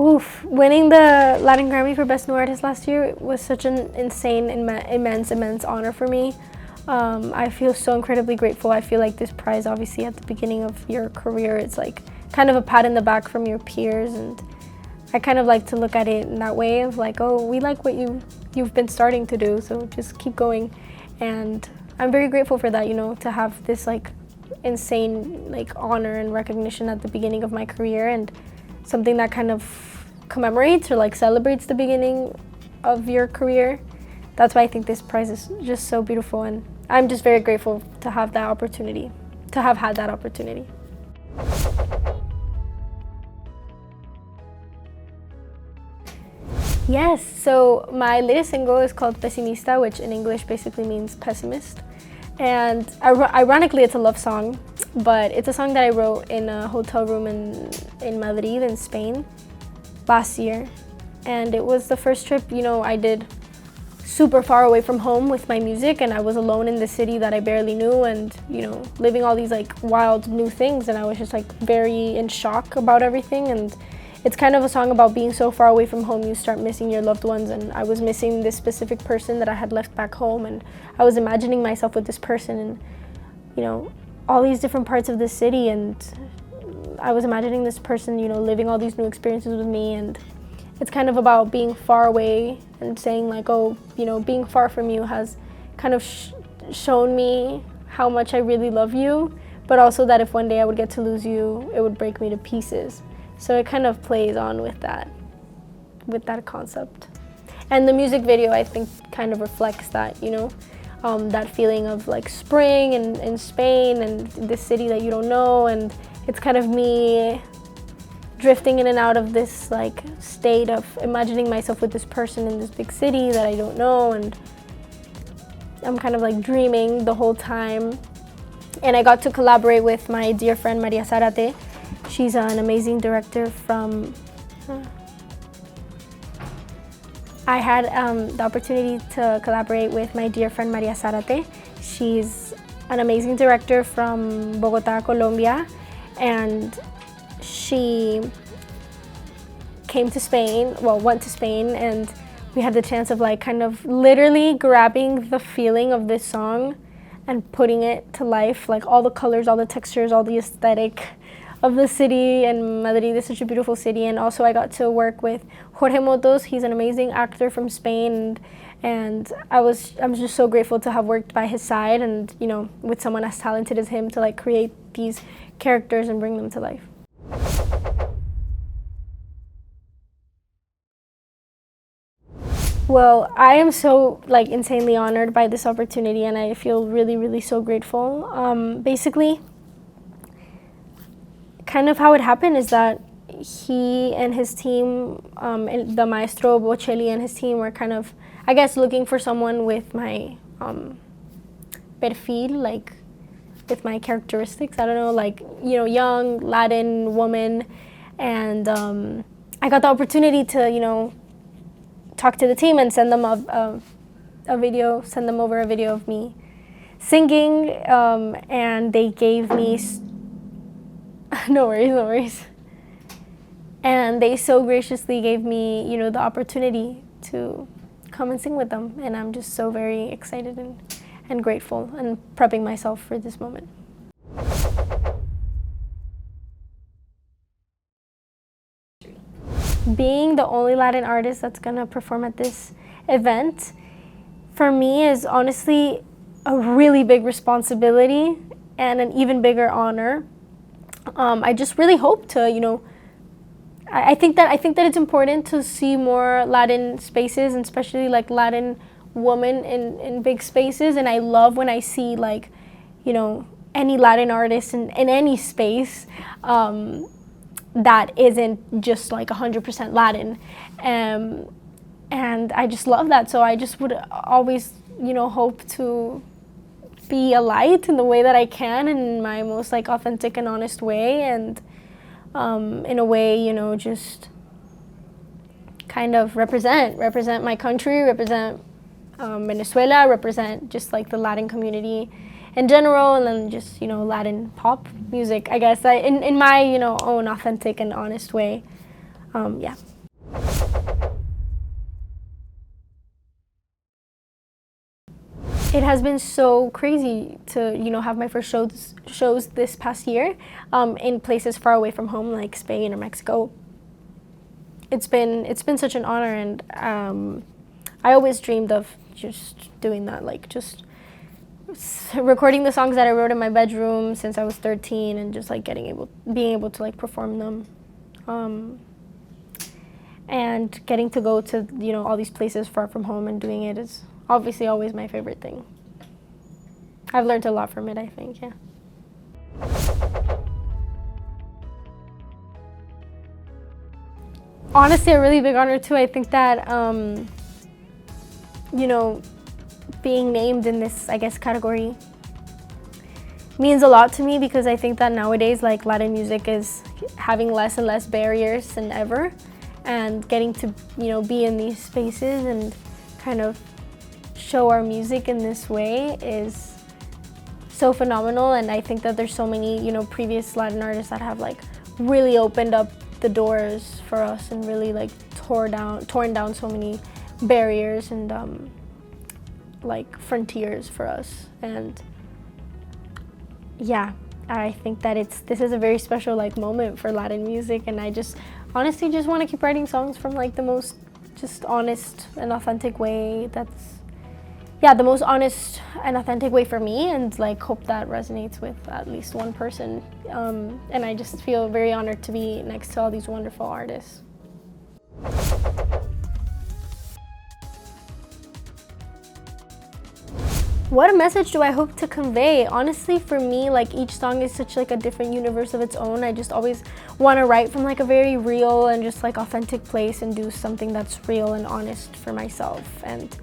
Oof, winning the Latin Grammy for Best New Artist last year was such an insane, immense honor for me. I feel so incredibly grateful. I feel like this prize, obviously at the beginning of your career, it's like kind of a pat in the back from your peers, and I kind of like to look at it in that way of like, oh, we like what you've been starting to do, so just keep going. And I'm very grateful for that, you know, to have this like insane like honor and recognition at the beginning of my career, and something that kind of commemorates or like celebrates the beginning of your career. That's why I think this prize is just so beautiful, and I'm just very grateful to have that opportunity, to have had that opportunity. Yes, so my latest single is called Pesimista, which in English basically means pessimist. And ironically, it's a love song, but it's a song that I wrote in a hotel room in Madrid, in Spain, last year. And it was the first trip, you know, I did super far away from home with my music, and I was alone in the city that I barely knew, and, you know, living all these like wild new things, and I was just like very in shock about everything. And it's kind of a song about being so far away from home, you start missing your loved ones, and I was missing this specific person that I had left back home, and I was imagining myself with this person and, you know, all these different parts of the city, and I was imagining this person, you know, living all these new experiences with me. And it's kind of about being far away and saying like, oh, you know, being far from you has kind of shown me how much I really love you, but also that if one day I would get to lose you, it would break me to pieces. So it kind of plays on with that concept. And the music video, I think, kind of reflects that, you know, that feeling of like spring in Spain and this city that you don't know. And it's kind of me drifting in and out of this like state of imagining myself with this person in this big city that I don't know. And I'm kind of like dreaming the whole time. And I got to collaborate with my dear friend, Maria Zarate. She's an amazing director from... I had the opportunity to collaborate with my dear friend Maria Zarate. She's an amazing director from Bogota, Colombia, and she went to Spain, and we had the chance of like kind of literally grabbing the feeling of this song and putting it to life, like all the colors, all the textures, all the aesthetic of the city. And Madrid is such a beautiful city. And also I got to work with Jorge Jotos. He's an amazing actor from Spain, and I'm just so grateful to have worked by his side, and, you know, with someone as talented as him, to like create these characters and bring them to life. Well, I am so like insanely honored by this opportunity, and I feel really, really so grateful. Basically, kind of how it happened is that he and his team, the maestro Bocelli and his team, were kind of, I guess, looking for someone with my perfil, like with my characteristics. I don't know, like, you know, young Latin woman. And I got the opportunity to, you know, talk to the team and send them send them over a video of me singing, and they gave me no worries. And they so graciously gave me, you know, the opportunity to come and sing with them, and I'm just so very excited and grateful, and prepping myself for this moment. Being the only Latin artist that's gonna perform at this event, for me, is honestly a really big responsibility and an even bigger honor. I just really hope to, you know, I think that it's important to see more Latin spaces, and especially like Latin women in big spaces. And I love when I see, like, you know, any Latin artist in any space that isn't just like 100% Latin. And I just love that. So I just would always, you know, hope to be a light in the way that I can, in my most like authentic and honest way, and in a way, you know, just kind of represent my country, represent Venezuela, represent just like the Latin community in general, and then just, you know, Latin pop music, I guess, in my, you know, own authentic and honest way. Yeah. It has been so crazy to, have my first shows this past year in places far away from home, like Spain or Mexico. It's been such an honor, and I always dreamed of just doing that, like just recording the songs that I wrote in my bedroom since I was 13, and just like being able to like perform them, and getting to go to all these places far from home and doing it is obviously always my favorite thing. I've learned a lot from it, I think, yeah. Honestly, a really big honor too. I think that, being named in this, I guess, category means a lot to me, because I think that nowadays, like, Latin music is having less and less barriers than ever, and getting to, be in these spaces and kind of show our music in this way is so phenomenal. And I think that there's so many, previous Latin artists that have like really opened up the doors for us and really like torn down so many barriers and like frontiers for us. And yeah, I think that this is a very special like moment for Latin music, and I just honestly just want to keep writing songs from like the most just honest and authentic way. The most honest and authentic way for me, and like hope that resonates with at least one person. And I just feel very honored to be next to all these wonderful artists. What message do I hope to convey? Honestly, for me, like each song is such like a different universe of its own. I just always want to write from like a very real and just like authentic place, and do something that's real and honest for myself, and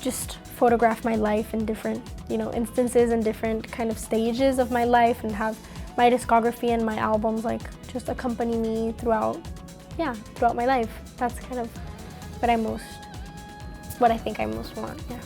just photograph my life in different, instances and different kind of stages of my life, and have my discography and my albums like just accompany me throughout my life. That's kind of what I think I most want, yeah.